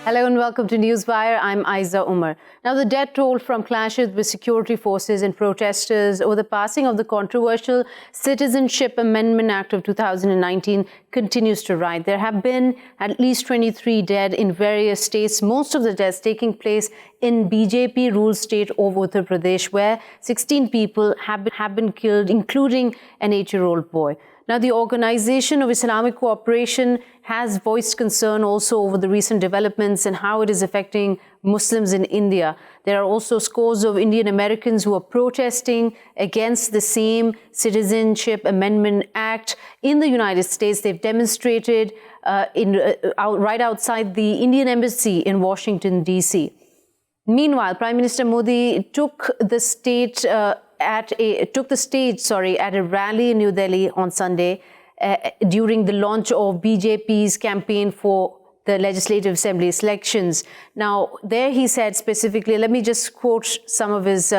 Hello and welcome to Newswire. I'm Ayza Omar. Now, the death toll from clashes with security forces and protesters over the passing of the controversial Citizenship Amendment Act of 2019 continues to rise. There have been at least 23 dead in various states, most of the deaths taking place in BJP-ruled state of Uttar Pradesh, where 16 people have been killed, including an 8-year-old boy. Now, the Organization of Islamic Cooperation has voiced concern also over the recent developments and how it is affecting Muslims in India. There are also scores of Indian Americans who are protesting against the same Citizenship Amendment Act in the United States. They've demonstrated right outside the Indian Embassy in Washington, D.C. Meanwhile, Prime Minister Modi took the stage at a rally in New Delhi on Sunday during the launch of BJP's campaign for the Legislative Assembly elections. Now, there he said specifically, let me just quote some of his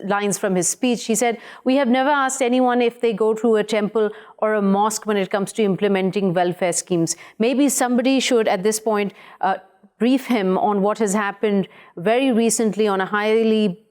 lines from his speech. He said, "We have never asked anyone if they go to a temple or a mosque when it comes to implementing welfare schemes. Maybe somebody should at this point brief him on what has happened very recently on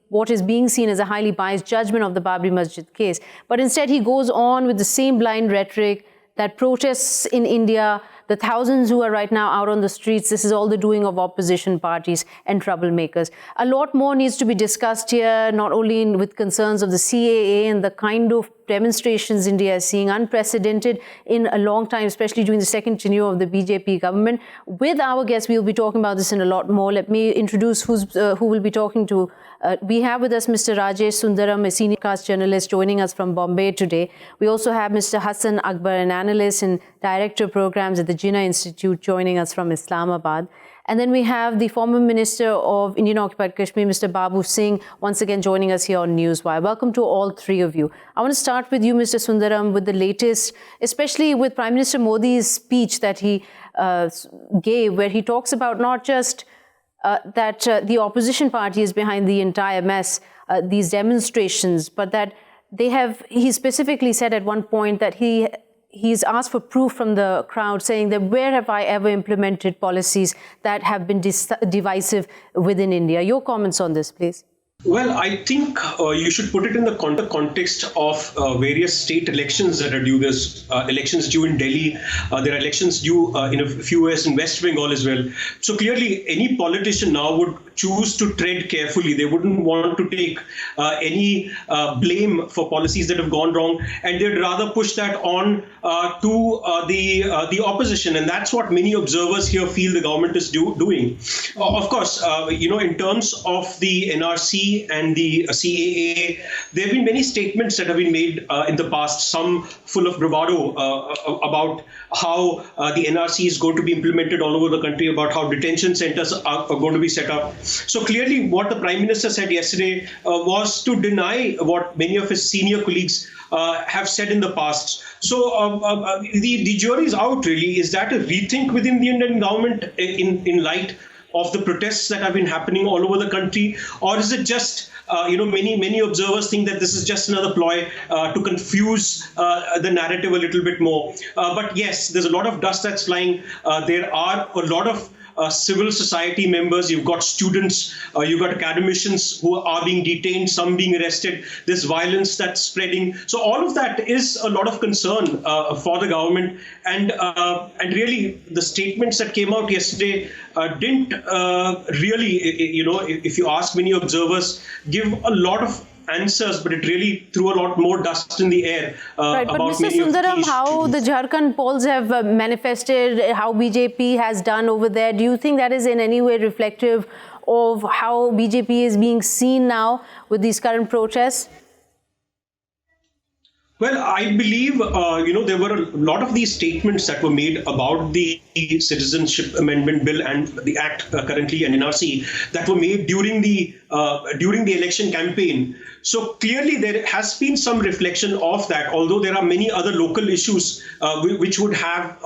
what is being seen as a highly biased judgment of the Babri Masjid case." But instead, he goes on with the same blind rhetoric that protests in India, the thousands who are right now out on the streets, this is all the doing of opposition parties and troublemakers. A lot more needs to be discussed here, not only with concerns of the CAA and the kind of demonstrations India is seeing, unprecedented in a long time, especially during the second tenure of the BJP government. With our guests, we will be talking about this in a lot more. Let me introduce who will be talking to. We have with us Mr. Rajesh Sundaram, a senior cast journalist joining us from Bombay today. We also have Mr. Hassan, Akbar, an analyst and director of programs at the Jinnah Institute, joining us from Islamabad. And then we have the former Minister of Indian Occupied Kashmir, Mr. Babu Singh, once again joining us here on Newswire. Welcome to all three of you. I want to start with you, Mr. Sundaram, with the latest, especially with Prime Minister Modi's speech that he gave, where he talks about not just that the opposition party is behind the entire mess, these demonstrations, but that he specifically said at one point that he's asked for proof from the crowd, saying that where have I ever implemented policies that have been divisive within India? Your comments on this, please. Well, I think you should put it in the context of various state elections that are due. There's elections due in Delhi. There are elections due in a few years in West Bengal as well. So clearly, any politician now would choose to tread carefully. They wouldn't want to take any blame for policies that have gone wrong, and they'd rather push that on to the opposition. And that's what many observers here feel the government is doing. Of course, in terms of the NRC and the CAA, there have been many statements that have been made in the past, some full of bravado about how the NRC is going to be implemented all over the country, about how detention centers are going to be set up. So clearly what the Prime Minister said yesterday was to deny what many of his senior colleagues have said in the past. So the jury is out, really. Is that a rethink within the Indian government in light of the protests that have been happening all over the country? Or is it just, many observers think that this is just another ploy to confuse the narrative a little bit more. But yes, there's a lot of dust that's flying. There are a lot of civil society members, you've got students, you've got academicians who are being detained, some being arrested, there's violence that's spreading. So all of that is a lot of concern for the government. And really, the statements that came out yesterday didn't really, if you ask many observers, give a lot of answers, but it really threw a lot more dust in the air. Right, but Mr. Sundaram, how the Jharkhand polls have manifested, how BJP has done over there, do you think that is in any way reflective of how BJP is being seen now with these current protests? Well, I believe, there were a lot of these statements that were made about the Citizenship Amendment Bill and the Act currently and NRC that were made during the election campaign. So clearly there has been some reflection of that, although there are many other local issues which would have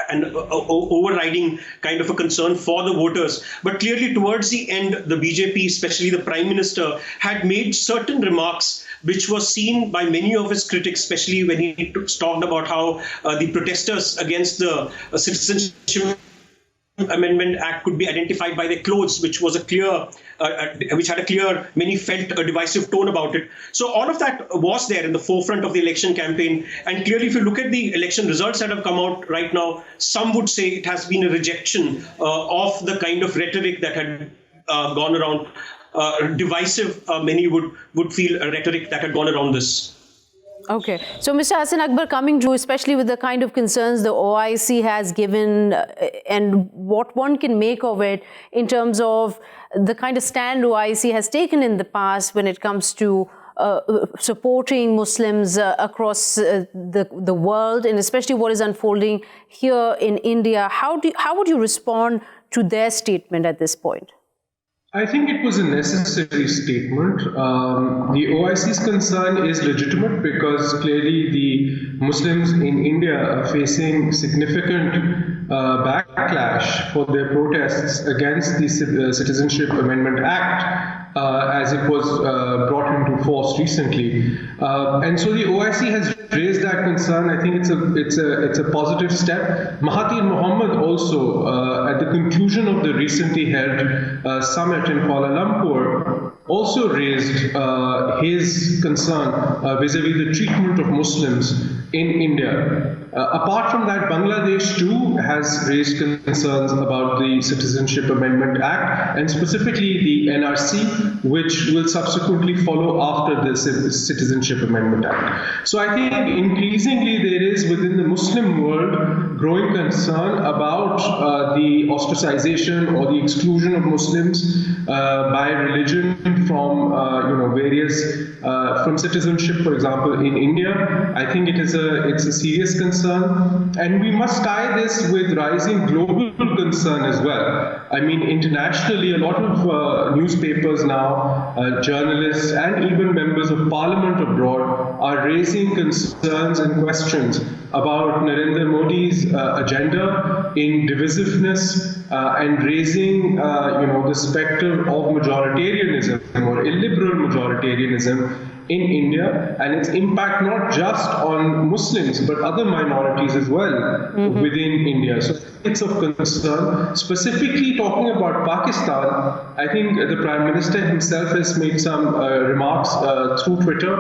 an overriding kind of a concern for the voters. But clearly towards the end, the BJP, especially the Prime Minister, had made certain remarks which was seen by many of his critics, especially when he talked about how the protesters against the Citizenship Amendment Act could be identified by their clothes, which was which had a clear, many felt a divisive tone about it. So all of that was there in the forefront of the election campaign. And clearly, if you look at the election results that have come out right now, some would say it has been a rejection of the kind of rhetoric that had gone around. Divisive, many would feel a rhetoric that had gone around this. Okay. So, Mr. Hassan Akbar, coming to, especially with the kind of concerns the OIC has given and what one can make of it in terms of the kind of stand OIC has taken in the past when it comes to supporting Muslims across the world, and especially what is unfolding here in India. How would you respond to their statement at this point? I think it was a necessary statement. The OIC's concern is legitimate because clearly the Muslims in India are facing significant backlash for their protests against the Citizenship Amendment Act as it was brought into force recently. And so the OIC has raised that concern. I think it's a positive step. Mahathir Mohamad also, at the conclusion of the recently held summit in Kuala Lumpur, also raised his concern vis-a-vis the treatment of Muslims in India. Apart from that, Bangladesh too has raised concerns about the Citizenship Amendment Act and specifically the NRC, which will subsequently follow after the Citizenship Amendment Act. So I think increasingly there is within the Muslim world growing concern about the ostracization or the exclusion of Muslims by religion from from citizenship, for example, in India. I think it's a serious concern, and we must tie this with rising global concern as well. I mean, internationally, a lot of newspapers now, journalists, and even members of parliament abroad are raising concerns and questions about Narendra Modi's agenda in divisiveness and raising, the specter of majoritarianism or illiberal majoritarianism in India, and its impact not just on Muslims but other minorities as well within India. So it's of concern. Specifically talking about Pakistan, I think the Prime Minister himself has made some remarks through Twitter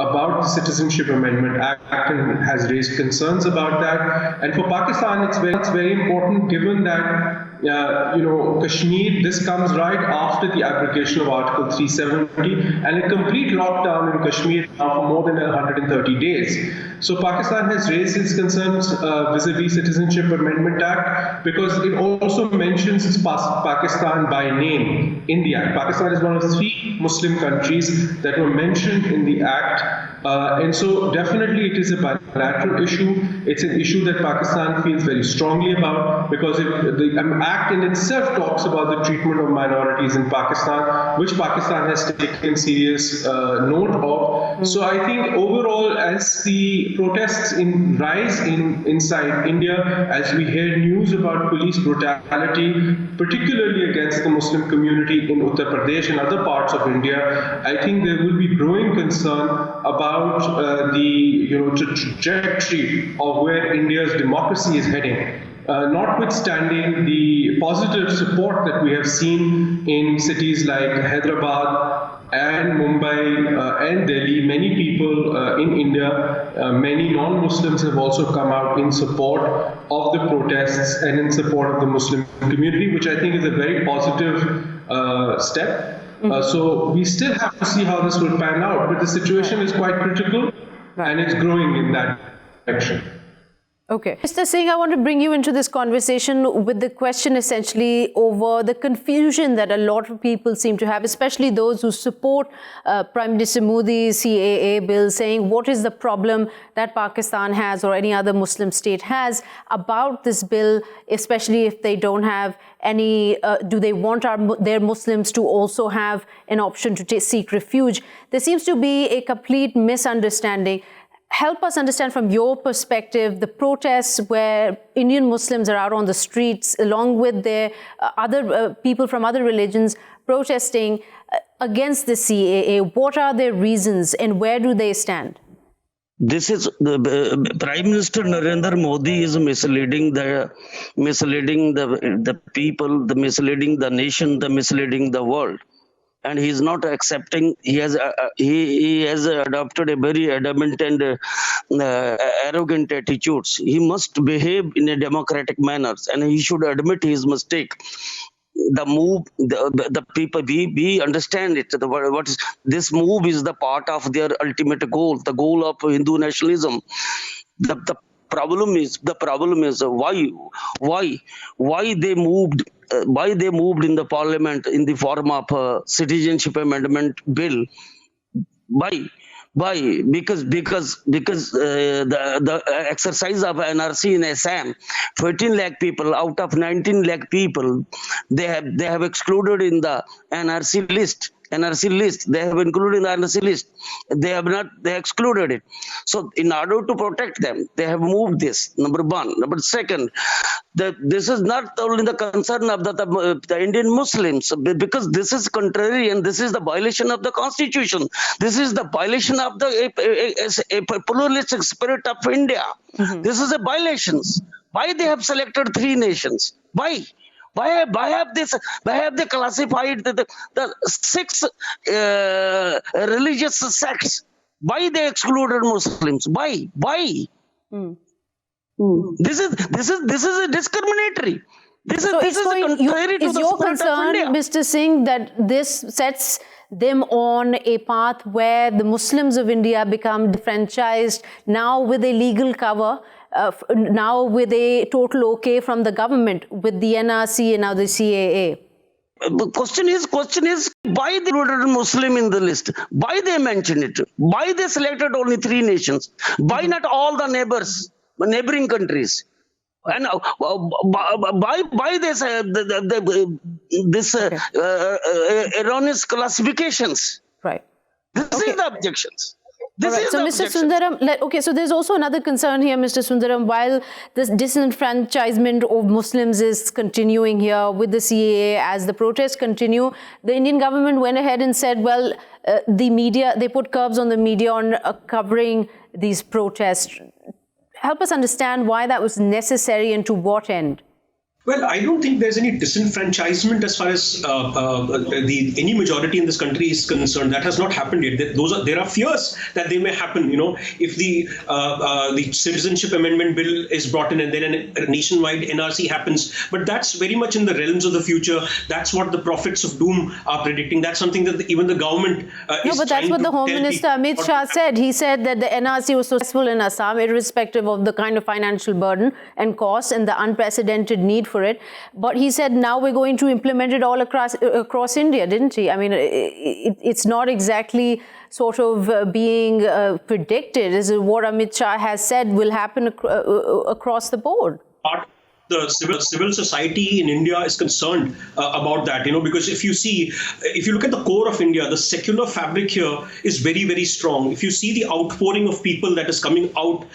about the Citizenship Amendment Act and has raised concerns about that. And for Pakistan, it's very important given that Kashmir, this comes right after the abrogation of Article 370 and a complete lockdown in Kashmir now for more than 130 days. So Pakistan has raised its concerns vis-a-vis Citizenship Amendment Act because it also mentions Pakistan by name in the Act. Pakistan is one of the 3 Muslim countries that were mentioned in the Act. And so definitely it is a bilateral issue. It's an issue that Pakistan feels very strongly about because the Act in itself talks about the treatment of minorities in Pakistan, which Pakistan has taken serious note of. So I think overall, as the protests rise inside India, as we hear news about police brutality, particularly against the Muslim community in Uttar Pradesh and other parts of India, I think there will be growing concern about the trajectory of where India's democracy is heading. Notwithstanding the positive support that we have seen in cities like Hyderabad and Mumbai and Delhi, many people in India, many non-Muslims have also come out in support of the protests and in support of the Muslim community, which I think is a very positive step. So we still have to see how this will pan out, but the situation is quite critical and it's growing in that direction. Okay. Mr. Singh, I want to bring you into this conversation with the question essentially over the confusion that a lot of people seem to have, especially those who support Prime Minister Modi's CAA bill, saying what is the problem that Pakistan has or any other Muslim state has about this bill, especially if they don't have any, do they want their Muslims to also have an option to seek refuge? There seems to be a complete misunderstanding. Help us understand from your perspective the protests where Indian Muslims are out on the streets along with their other people from other religions protesting against the CAA. What are their reasons and where do they stand? This is the Prime Minister Narendra Modi is misleading the people, the misleading the nation, the misleading the world, and he is not accepting. He has adopted a very adamant and arrogant attitudes. He must behave in a democratic manner, and he should admit his mistake. The move, the people, we understand it. What is this move is the part of their ultimate goal, the goal of Hindu nationalism. The problem is why they moved in the parliament in the form of a citizenship amendment bill. Why? Because the exercise of NRC in Assam, 14 lakh people out of 19 lakh people, they have excluded in the NRC list. They have included in the NRC list. They excluded it. So in order to protect them, they have moved this. Number one. Number second, this is not only the concern of the Indian Muslims, because this is contrary and this is the violation of the constitution. This is the violation of the a pluralistic spirit of India. Mm-hmm. This is a violation. Why they have selected 3 nations? Why have they classified the 6 religious sects? Why they excluded Muslims? Why? Mm. This is a discriminatory. This is contrary to the spirit of India. Mr. Singh, that this sets them on a path where the Muslims of India become franchised now with a legal cover, now with a total okay from the government, with the NRC and now the CAA. The question is why they included Muslim in the list? Why they mentioned it? Why they selected only 3 nations? Why not all the neighboring countries? And why this erroneous classifications? Right. This is the objections. So, Mr. Sundaram, so there's also another concern here, Mr. Sundaram. While this disenfranchisement of Muslims is continuing here with the CAA, as the protests continue, the Indian government went ahead and said, well, the media, they put curbs on the media on covering these protests. Help us understand why that was necessary and to what end. Well, I don't think there's any disenfranchisement as far as any majority in this country is concerned. That has not happened yet. There are fears that they may happen. If the citizenship amendment bill is brought in and then a nationwide NRC happens. But that's very much in the realms of the future. That's what the prophets of doom are predicting. That's something that even the government is. No, but that's what the Home Minister Amit Shah said. He said that the NRC was successful in Assam, irrespective of the kind of financial burden and cost and the unprecedented need for it. But he said now we're going to implement it all across India, didn't he? I mean, it's not exactly sort of being predicted. This is what Amit Shah has said will happen across the board. The civil society in India is concerned about that, because if you look at the core of India, the secular fabric here is very, very strong. If you see the outpouring of people that is coming out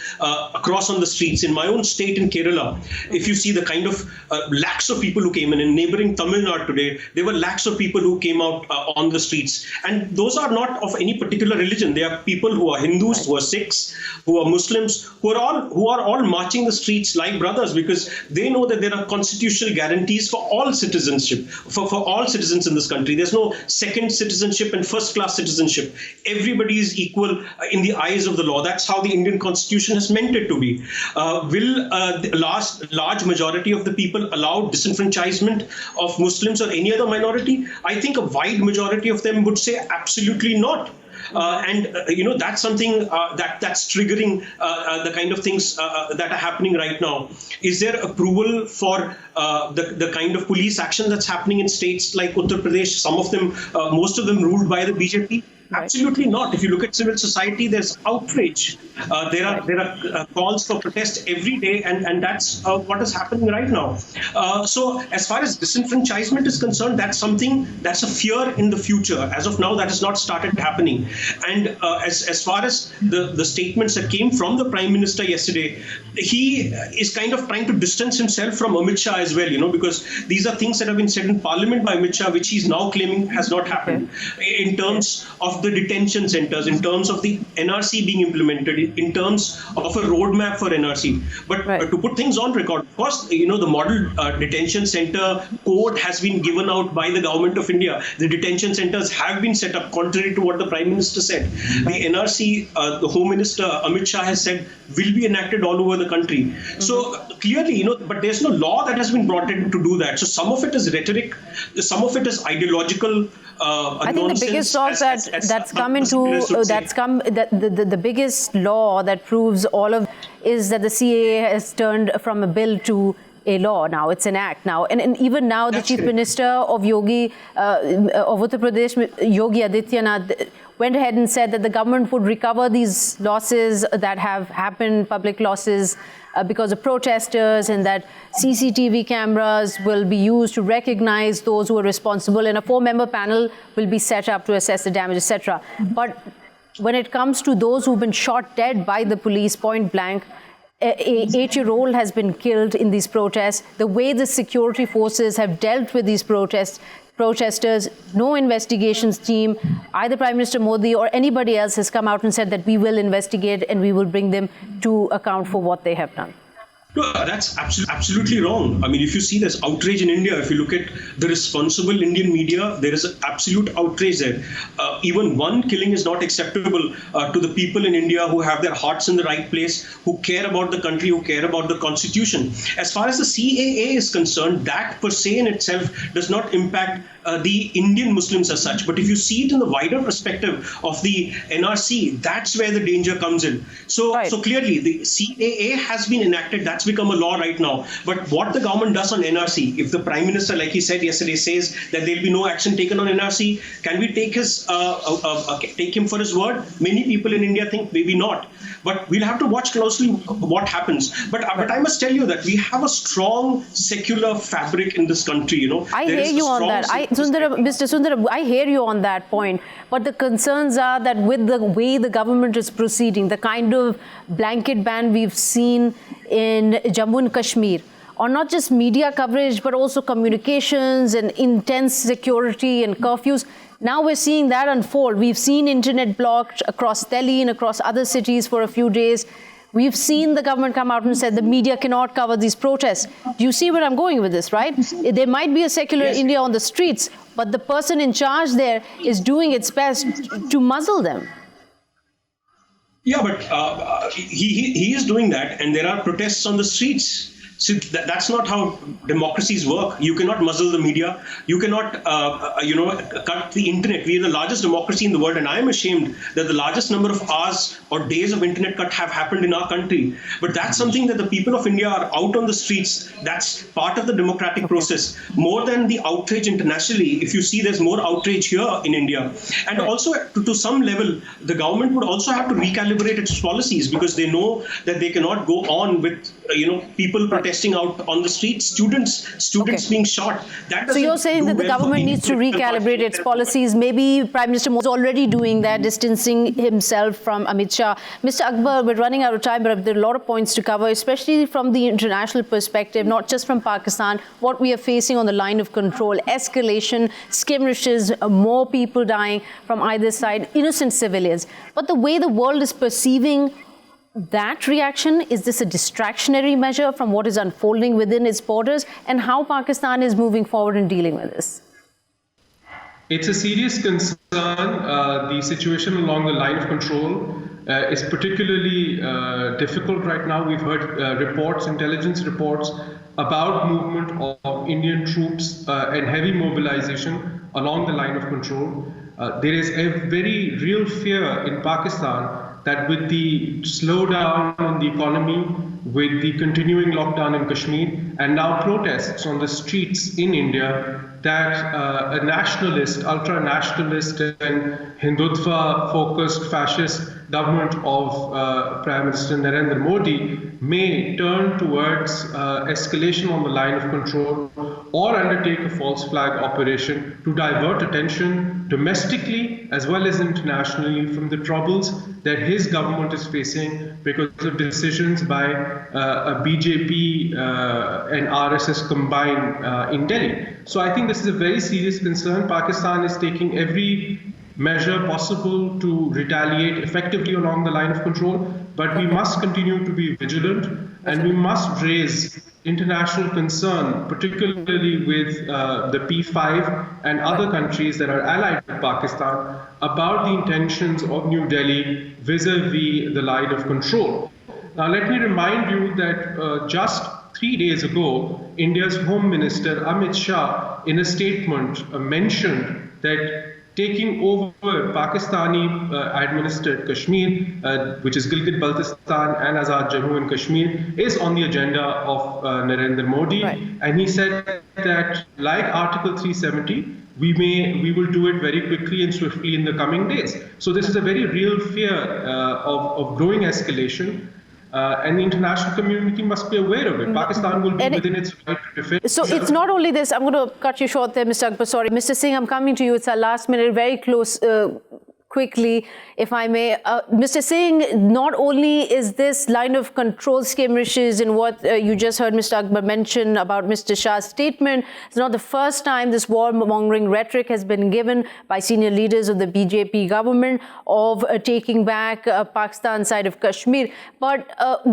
across on the streets in my own state in Kerala, if you see the kind of lakhs of people who came in neighboring Tamil Nadu today, there were lakhs of people who came out on the streets. And those are not of any particular religion. They are people who are Hindus, who are Sikhs, who are Muslims, who are all marching the streets like brothers, because they know that there are constitutional guarantees for all citizenship, for all citizens in this country. There's no second citizenship and first class citizenship. Everybody is equal in the eyes of the law. That's how the Indian Constitution has meant it to be. Will the large majority of the people allow disenfranchisement of Muslims or any other minority? I think a wide majority of them would say absolutely not. That's something that's triggering the kind of things that are happening right now. Is there approval for the kind of police action that's happening in states like Uttar Pradesh? Most of them ruled by the BJP. Absolutely not. If you look at civil society, there's outrage. There are calls for protest every day, and that's what is happening right now. So as far as disenfranchisement is concerned, that's a fear in the future. As of now, that has not started happening. And as far as the statements that came from the Prime Minister yesterday, he is kind of trying to distance himself from Amit Shah as well, because these are things that have been said in Parliament by Amit Shah, which he's now claiming has not happened in terms of of the detention centers, in terms of the NRC being implemented, in terms of a roadmap for NRC. But to put things on record, of course, the model detention center code has been given out by the government of India. The detention centers have been set up, contrary to what the Prime Minister said. The NRC, the Home Minister Amit Shah has said, will be enacted all over the country. So clearly, but there's no law that has been brought in to do that. So some of it is rhetoric, some of it is ideological. I think the biggest law the biggest law that proves all of is that the CAA has turned from a bill to a law now. It's an act now, and even now the Chief Minister of Uttar Pradesh, Yogi Adityanath, went ahead and said that the government would recover these losses that have happened, public losses, because of protesters, and that CCTV cameras will be used to recognize those who are responsible, and a 4-member panel will be set up to assess the damage, etc. But when it comes to those who've been shot dead by the police point blank, an 8-year-old has been killed in these protests. The way the security forces have dealt with these protesters, no investigations team, either Prime Minister Modi or anybody else has come out and said that we will investigate and we will bring them to account for what they have done. No, that's absolutely wrong. I mean, if you see there's outrage in India, if you look at the responsible Indian media, there is an absolute outrage there. Even one killing is not acceptable to the people in India who have their hearts in the right place, who care about the country, who care about the constitution. As far as the CAA is concerned, that per se in itself does not impact the Indian Muslims as such. But if you see it in the wider perspective of the NRC, that's where the danger comes in. So clearly the CAA has been enacted. That's become a law right now. But what the government does on NRC, if the Prime Minister, like he said yesterday, says that there'll be no action taken on NRC, can we take him for his word? Many people in India think maybe not. But we'll have to watch closely what happens. But I must tell you that we have a strong secular fabric in this country. I hear you on that. Mr. Sundaram, I hear you on that point. But the concerns are that with the way the government is proceeding, the kind of blanket ban we've seen in Jammu and Kashmir, or not just media coverage, but also communications and intense security and curfews. Now we're seeing that unfold. We've seen internet blocked across Delhi and across other cities for a few days. We've seen the government come out and said the media cannot cover these protests. Do you see where I'm going with this, right? There might be a secular India on the streets, but the person in charge there is doing its best to muzzle them. Yeah, but he is doing that, and there are protests on the streets. So that's not how democracies work. You cannot muzzle the media. You cannot, cut the internet. We are the largest democracy in the world, and I am ashamed that the largest number of hours or days of internet cut have happened in our country. But that's something that the people of India are out on the streets. That's part of the democratic process. More than the outrage internationally, if you see there's more outrage here in India. And also, to some level, the government would also have to recalibrate its policies, because they know that they cannot go on with, people protesting out on the streets, students being shot. So you're saying that the government needs to recalibrate its policies. Maybe Prime Minister Modi is already doing that, distancing himself from Amit Shah. Mr. Akbar, we're running out of time, but there are a lot of points to cover, especially from the international perspective, not just from Pakistan. What we are facing on the line of control, escalation, skirmishes, more people dying from either side, innocent civilians. But the way the world is perceiving that reaction, is this a distractionary measure from what is unfolding within its borders, and how Pakistan is moving forward in dealing with this? It's a serious concern. The situation along the line of control is particularly difficult right now. We've heard intelligence reports about movement of Indian troops and heavy mobilization along the line of control. There is a very real fear in Pakistan that with the slowdown in the economy, with the continuing lockdown in Kashmir, and now protests on the streets in India, that a nationalist, ultra-nationalist and Hindutva-focused fascist government of Prime Minister Narendra Modi may turn towards escalation on the line of control, or undertake a false flag operation to divert attention domestically as well as internationally from the troubles that his government is facing because of decisions by a BJP and RSS combined in Delhi. So I think this is a very serious concern. Pakistan is taking every measure possible to retaliate effectively along the line of control, but we must continue to be vigilant and we must raise international concern, particularly with the P5 and other countries that are allied with Pakistan, about the intentions of New Delhi vis-a-vis the line of control. Now, let me remind you that just 3 days ago, India's Home Minister Amit Shah, in a statement, mentioned that taking over Pakistani administered Kashmir, which is Gilgit-Baltistan and Azad Jammu and Kashmir, is on the agenda of Narendra Modi. Right. And he said that, like Article 370, we will do it very quickly and swiftly in the coming days. So this is a very real fear of growing escalation. And the international community must be aware of it. Pakistan will be within its right to defend. So it's not only this. I'm going to cut you short there, Mr. Akbar. Sorry. Mr. Singh, I'm coming to you. It's our last minute, very close. Quickly, if I may. Mr. Singh, not only is this line of control skirmishes in what you just heard Mr. Akbar mention about Mr. Shah's statement, it's not the first time this warmongering rhetoric has been given by senior leaders of the BJP government of taking back Pakistan's side of Kashmir. But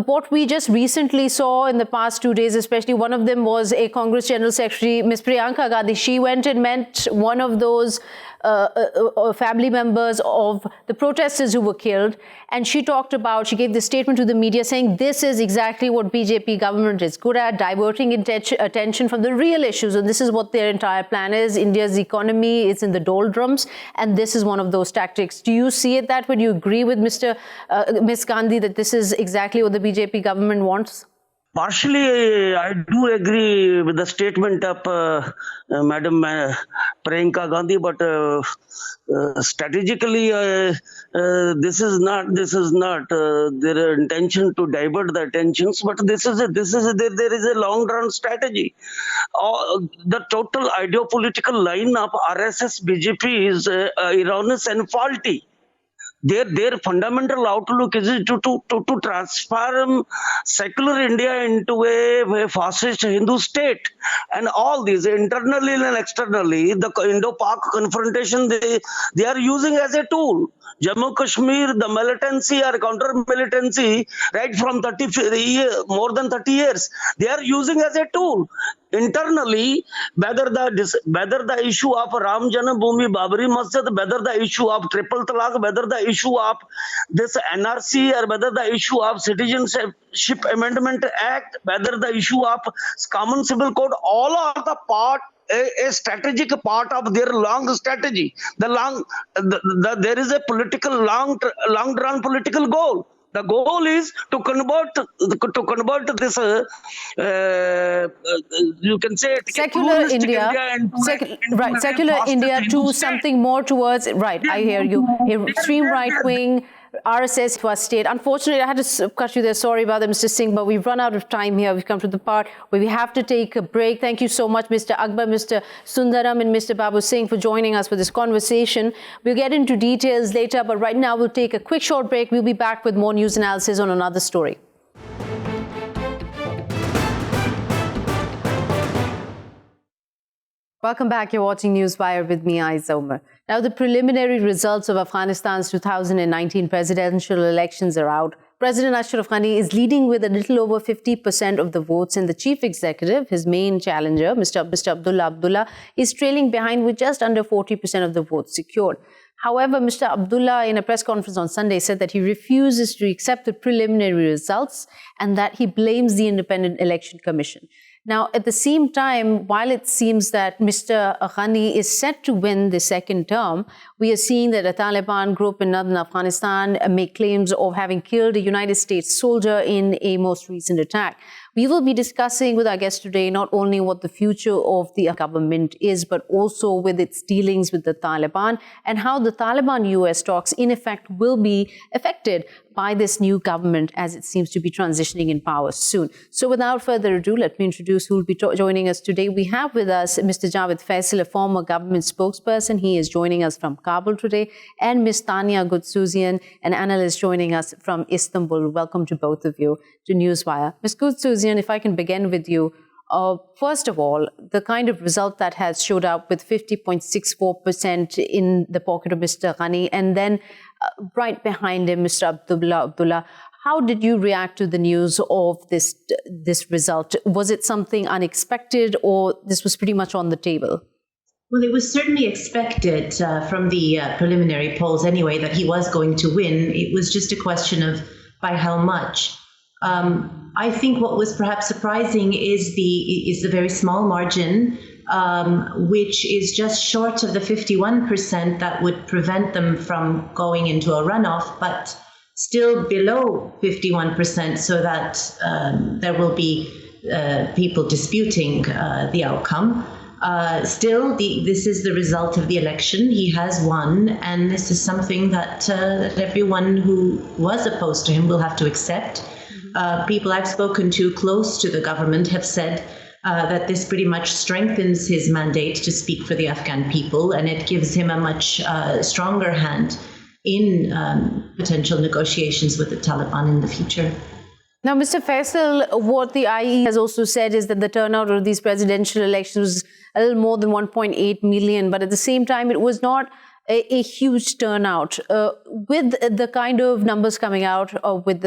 what we just recently saw in the past 2 days, especially one of them was a Congress General Secretary, Ms. Priyanka Gandhi. She went and met one of those family members of the protesters who were killed, and she gave the statement to the media saying this is exactly what BJP government is good at, diverting attention from the real issues, and this is what their entire plan is. India's economy is in the doldrums, and this is one of those tactics. Do you see it that way? Do you agree with Ms. Gandhi that this is exactly what the BJP government wants? Partially, I do agree with the statement of Madam Priyanka Gandhi, but strategically, this is not their intention to divert the attentions, but there is a long-run strategy. The total ideopolitical line of RSS BJP is erroneous and faulty. Their fundamental outlook is to transform secular India into a fascist Hindu state, and all these internally and externally, the Indo-Pak confrontation they are using as a tool. Jammu Kashmir, the militancy or counter-militancy, right from more than 30 years, they are using as a tool. Internally, whether the issue of Ram Janambhoomi Babri Masjid, whether the issue of triple talaq, whether the issue of this NRC, or whether the issue of Citizenship Amendment Act, whether the issue of Common Civil Code, all are the part, a strategic part of their long strategy. There is a political long-run political goal. The goal is to convert this, you can say, secular India to something more towards, right, I hear you, extreme right-wing RSS to our state. Unfortunately, I had to cut you there. Sorry about that, Mr. Singh, but we've run out of time here. We've come to the part where we have to take a break. Thank you so much, Mr. Akbar, Mr. Sundaram, and Mr. Babu Singh for joining us for this conversation. We'll get into details later, but right now we'll take a quick short break. We'll be back with more news analysis on another story. Welcome back. You're watching Newswire with me, Ayza Omar. Now, the preliminary results of Afghanistan's 2019 presidential elections are out. President Ashraf Ghani is leading with a little over 50% of the votes, and the chief executive, his main challenger, Mr. Abdullah, is trailing behind with just under 40% of the votes secured. However, Mr. Abdullah, in a press conference on Sunday, said that he refuses to accept the preliminary results and that he blames the Independent Election Commission. Now, at the same time, while it seems that Mr. Ghani is set to win the second term, we are seeing that a Taliban group in northern Afghanistan make claims of having killed a United States soldier in a most recent attack. We will be discussing with our guest today not only what the future of the government is, but also with its dealings with the Taliban and how the Taliban-US talks, in effect, will be affected by this new government as it seems to be transitioning in power soon. So without further ado, let me introduce who will be joining us today. We have with us Mr. Javid Faisal, a former government spokesperson. He is joining us from Kabul today, and Ms. Tanya Goudsouzian, an analyst, joining us from Istanbul. Welcome to both of you to Newswire. Ms. Goudsouzian, if I can begin with you, First of all, the kind of result that has showed up with 50.64% in the pocket of Mr. Ghani, and then right behind him, Mr. Abdullah. How did you react to the news of this result? Was it something unexpected, or this was pretty much on the table? Well, it was certainly expected from the preliminary polls anyway that he was going to win. It was just a question of by how much. I think what was perhaps surprising is the very small margin, which is just short of the 51% that would prevent them from going into a runoff, but still below 51%, so that there will be people disputing the outcome. Still, this is the result of the election. He has won, and this is something that everyone who was opposed to him will have to accept. People I've spoken to close to the government have said that this pretty much strengthens his mandate to speak for the Afghan people, and it gives him a much stronger hand in potential negotiations with the Taliban in the future. Now, Mr. Faisal, what the IE has also said is that the turnout of these presidential elections was a little more than 1.8 million, but at the same time, it was not a huge turnout. With the kind of numbers coming out with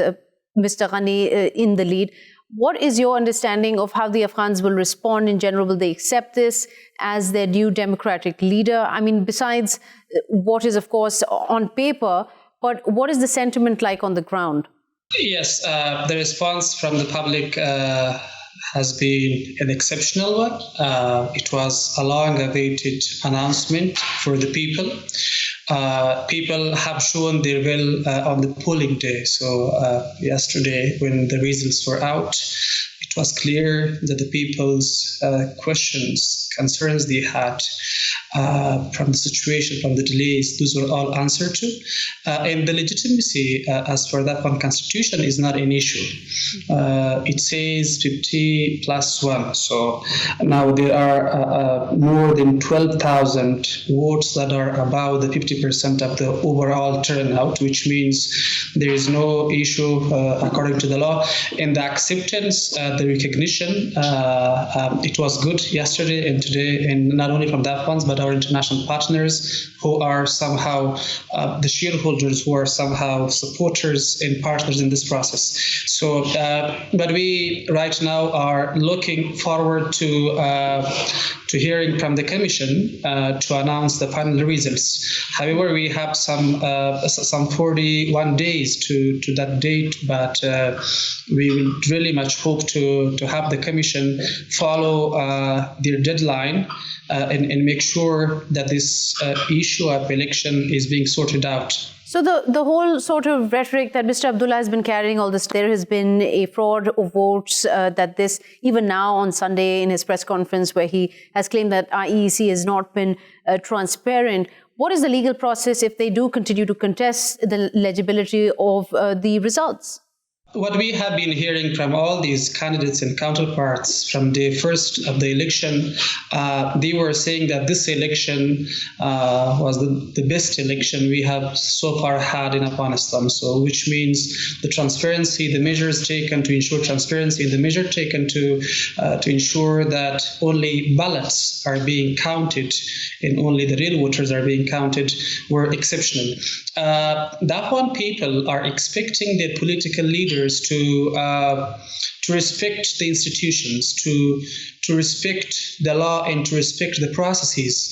Mr. Ghani in the lead, what is your understanding of how the Afghans will respond in general? Will they accept this as their new democratic leader? I mean, besides what is, of course, on paper, but what is the sentiment like on the ground? Yes, the response from the public has been an exceptional one. It was a long-awaited announcement for the people. People have shown their will on the polling day. So yesterday, when the results were out, it was clear that the people's questions, concerns they had from the situation, from the delays, those were all answered to. And the legitimacy, as for that one constitution, is not an issue. It says 50 plus 1. So now there are more than 12,000 votes that are above the 50% of the overall turnout, which means there is no issue according to the law. And the acceptance, the recognition, it was good yesterday and today, and not only from the Afghans, but our international partners who are somehow the shareholders, who are somehow supporters and partners in this process. So, but we right now are looking forward to hearing from the Commission to announce the final results. However, we have some 41 days to that date, but we will really much hope to have the Commission follow their deadline and make sure that this issue of election is being sorted out. So the whole sort of rhetoric that Mr. Abdullah has been carrying all this, there has been a fraud of votes, that this, even now on Sunday in his press conference where he has claimed that IEC has not been transparent. What is the legal process if they do continue to contest the legibility of the results? What we have been hearing from all these candidates and counterparts from day first of the election, they were saying that this election was the best election we have so far had in Afghanistan. So, which means the transparency, the measures taken to ensure transparency, and the measure taken to ensure that only ballots are being counted and only the real voters are being counted were exceptional. The Afghan people are expecting their political leaders to respect the institutions, to respect the law, and to respect the processes.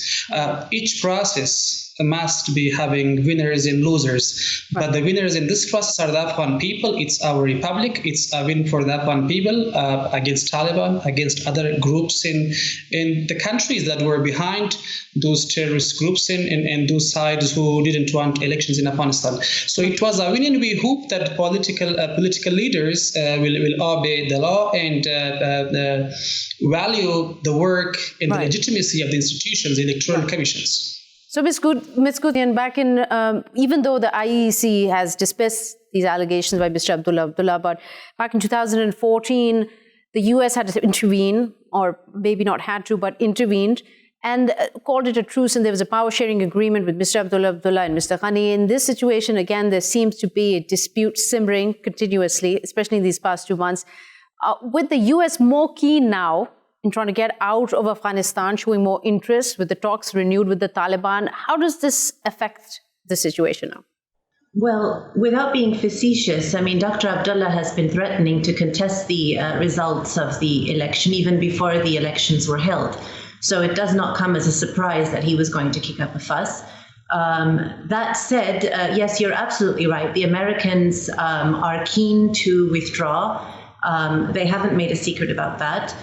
Each process must be having winners and losers. But the winners in this process are the Afghan people. It's our republic. It's a win for the Afghan people against Taliban, against other groups in the countries that were behind those terrorist groups and those sides who didn't want elections in Afghanistan. So it was a win, and we hope that political leaders will obey the law and value the work and the legitimacy of the institutions, the electoral commissions. So, Ms. Goudsouzian, back in, even though the IEC has dismissed these allegations by Mr. Abdullah, but back in 2014, the US had to intervene, or maybe not had to, but intervened, and called it a truce, and there was a power-sharing agreement with Mr. Abdullah and Mr. Ghani. In this situation, again, there seems to be a dispute simmering continuously, especially in these past 2 months. With the US more keen now in trying to get out of Afghanistan, showing more interest with the talks renewed with the Taliban. How does this affect the situation now? Well, without being facetious, I mean, Dr. Abdullah has been threatening to contest the results of the election even before the elections were held. So it does not come as a surprise that he was going to kick up a fuss. That said, yes, you're absolutely right. The Americans are keen to withdraw. They haven't made a secret about that.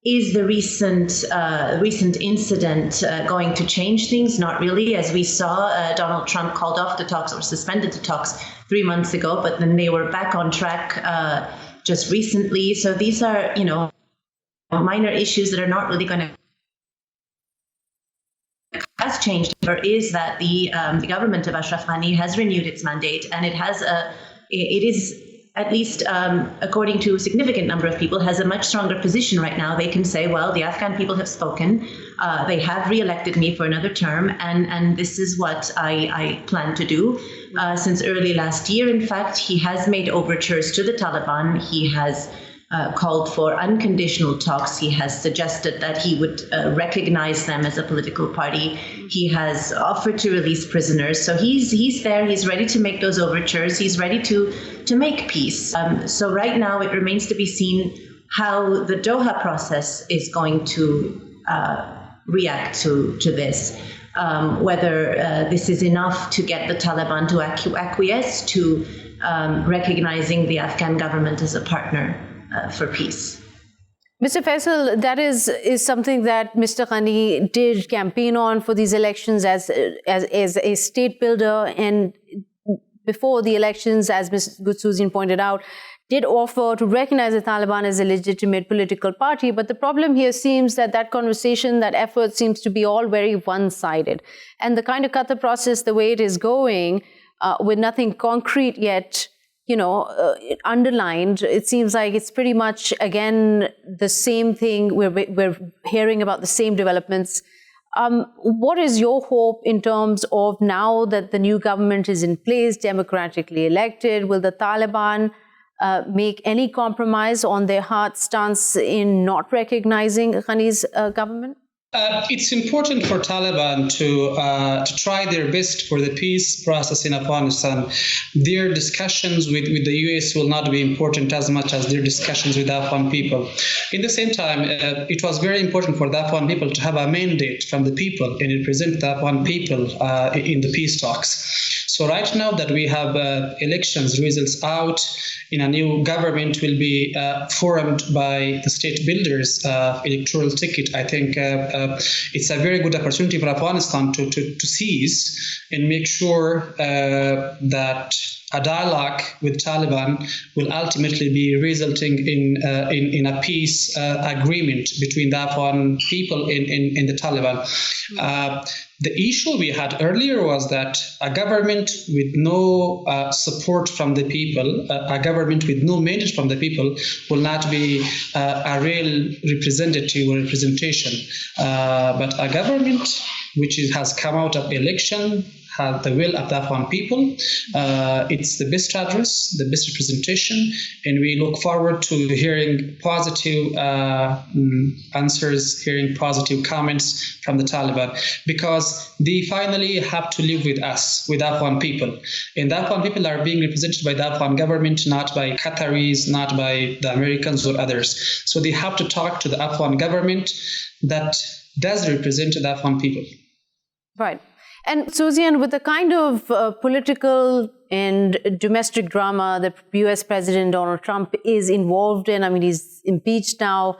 Is the recent incident going to change things? Not really. As we saw, Donald Trump called off the talks or suspended the talks 3 months ago, but then they were back on track just recently. So these are, minor issues that are not really going to has changed is that the government of Ashraf Ghani has renewed its mandate, and it is at least according to a significant number of people, has a much stronger position right now. They can say, well, the Afghan people have spoken. They have re-elected me for another term, and this is what I plan to do. Since early last year, in fact, he has made overtures to the Taliban. He has called for unconditional talks. He has suggested that he would recognize them as a political party. He has offered to release prisoners. So he's there. He's ready to make those overtures. He's ready to make peace. So right now it remains to be seen how the Doha process is going to react to this. Whether this is enough to get the Taliban to acquiesce to recognizing the Afghan government as a partner for peace. Mr. Faisal, that is something that Mr. Ghani did campaign on for these elections as a state builder, and before the elections, as Ms. Goudsouzian pointed out, did offer to recognize the Taliban as a legitimate political party. But the problem here seems that conversation, that effort seems to be all very one-sided. And the kind of Kathua process, the way it is going, with nothing concrete yet, underlined, it seems like it's pretty much, again, the same thing. We're hearing about the same developments. What is your hope in terms of now that the new government is in place, democratically elected? Will the Taliban make any compromise on their hard stance in not recognizing Ghani's government? It's important for Taliban to try their best for the peace process in Afghanistan. Their discussions with the US will not be important as much as their discussions with the Afghan people. In the same time, it was very important for the Afghan people to have a mandate from the people and represent the Afghan people in the peace talks. So right now that we have elections results out, in a new government will be formed by the state builders electoral ticket. I think it's a very good opportunity for Afghanistan to seize and make sure that a dialogue with Taliban will ultimately be resulting in a peace agreement between the Afghan people and the Taliban. The issue we had earlier was that a government with no support from the people, a government with no mandate from the people, will not be a real representative or representation. But a government which has come out of election, has the will of the Afghan people, it's the best address, the best representation, and we look forward to hearing positive answers, hearing positive comments from the Taliban, because they finally have to live with us, with Afghan people. And the Afghan people are being represented by the Afghan government, not by Qataris, not by the Americans or others. So they have to talk to the Afghan government that does represent the Afghan people. Right. And Goudsouzian, with the kind of political and domestic drama that US President Donald Trump is involved in, I mean, he's impeached now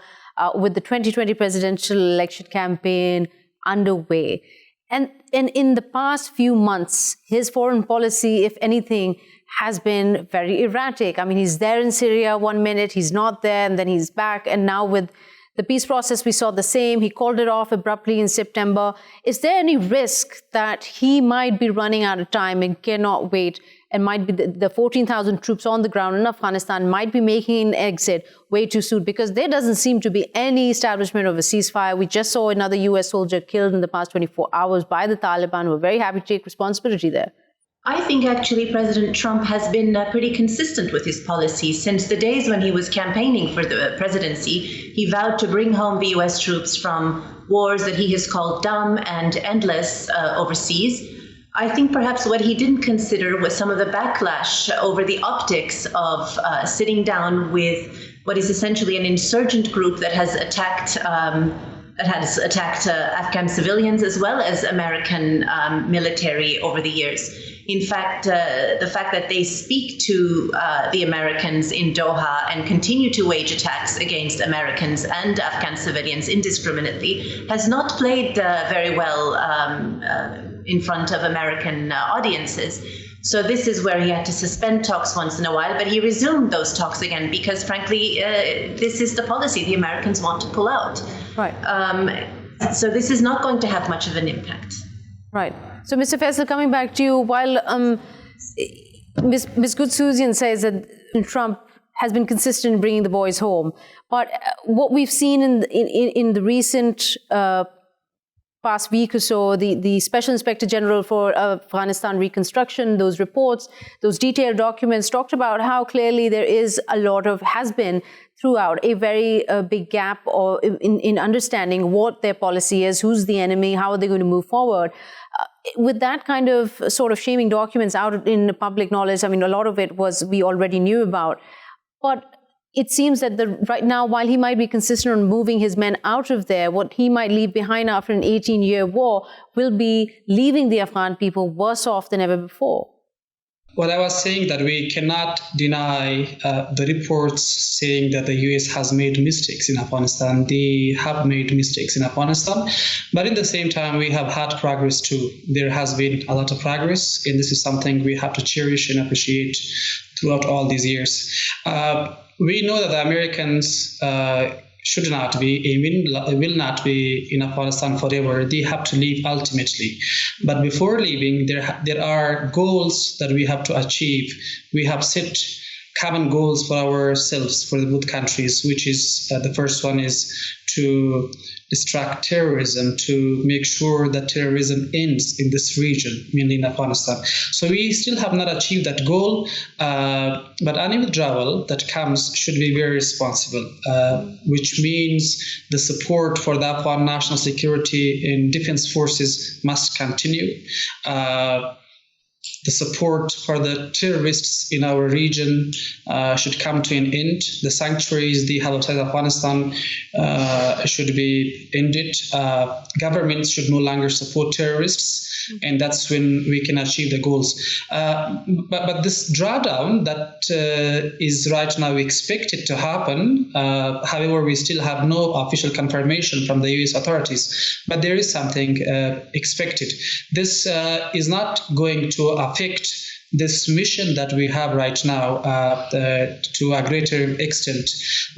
with the 2020 presidential election campaign underway. And in the past few months, his foreign policy, if anything, has been very erratic. I mean, he's there in Syria 1 minute, he's not there, and then he's back. And now with the peace process, we saw the same. He called it off abruptly in September. Is there any risk that he might be running out of time and cannot wait, and might be the 14,000 troops on the ground in Afghanistan might be making an exit way too soon? Because there doesn't seem to be any establishment of a ceasefire. We just saw another US soldier killed in the past 24 hours by the Taliban. We're very happy to take responsibility there. I think actually President Trump has been pretty consistent with his policies. Since the days when he was campaigning for the presidency, he vowed to bring home the U.S. troops from wars that he has called dumb and endless overseas. I think perhaps what he didn't consider was some of the backlash over the optics of sitting down with what is essentially an insurgent group that has attacked Afghan civilians as well as American military over the years. In fact, the fact that they speak to the Americans in Doha and continue to wage attacks against Americans and Afghan civilians indiscriminately has not played very well in front of American audiences. So this is where he had to suspend talks once in a while, but he resumed those talks again because, frankly, this is the policy the Americans want to pull out. Right. So this is not going to have much of an impact. Right. So, Mr. Faisal, coming back to you, while Ms. Goudsouzian says that Trump has been consistent in bringing the boys home, but what we've seen in the recent past week or so, the Special Inspector General for Afghanistan Reconstruction, those reports, those detailed documents talked about how clearly there is has been throughout a very big gap in understanding what their policy is, who's the enemy, how are they going to move forward. With that kind of sort of shaming documents out in public knowledge, I mean, a lot of it we already knew about. But it seems that right now, while he might be consistent on moving his men out of there, what he might leave behind after an 18-year war will be leaving the Afghan people worse off than ever before. Well, I was saying that we cannot deny the reports saying that the US has made mistakes in Afghanistan. They have made mistakes in Afghanistan, but at the same time, we have had progress too. There has been a lot of progress, and this is something we have to cherish and appreciate throughout all these years. We know that the Americans should not be, will not be in Afghanistan forever. They have to leave ultimately. But before leaving, there are goals that we have to achieve. We have set common goals for ourselves, for the both countries, which is the first one is to distract terrorism, to make sure that terrorism ends in this region, mainly in Afghanistan. So we still have not achieved that goal, but any withdrawal that comes should be very responsible, which means the support for the Afghan national security and defense forces must continue. The support for the terrorists in our region should come to an end. The sanctuaries they have outside Afghanistan should be ended. Governments should no longer support terrorists, and that's when we can achieve the goals. But this drawdown that is right now expected to happen, however, we still have no official confirmation from the US authorities, but there is something expected. This is not going to affect this mission that we have right now to a greater extent,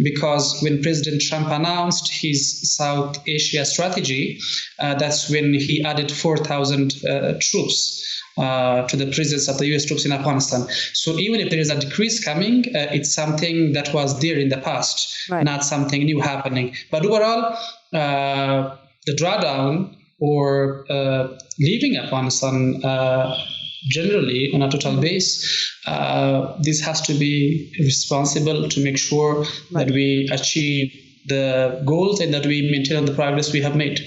because when President Trump announced his South Asia strategy, that's when he added 4,000 troops to the presence of the US troops in Afghanistan. So even if there is a decrease coming, it's something that was there in the past, right, not something new happening. But overall, the drawdown or leaving Afghanistan generally on a total base, this has to be responsible to make sure that we achieve the goals and that we maintain the progress we have made.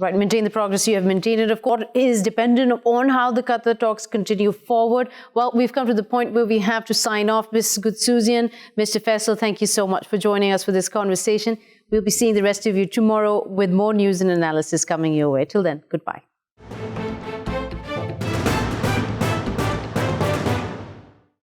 Right, maintain the progress you have maintained. And of course, it is dependent on how the Qatar talks continue forward. Well, we've come to the point where we have to sign off. Ms. Goudsouzian, Mr. Faisal, thank you so much for joining us for this conversation. We'll be seeing the rest of you tomorrow with more news and analysis coming your way. Till then, goodbye.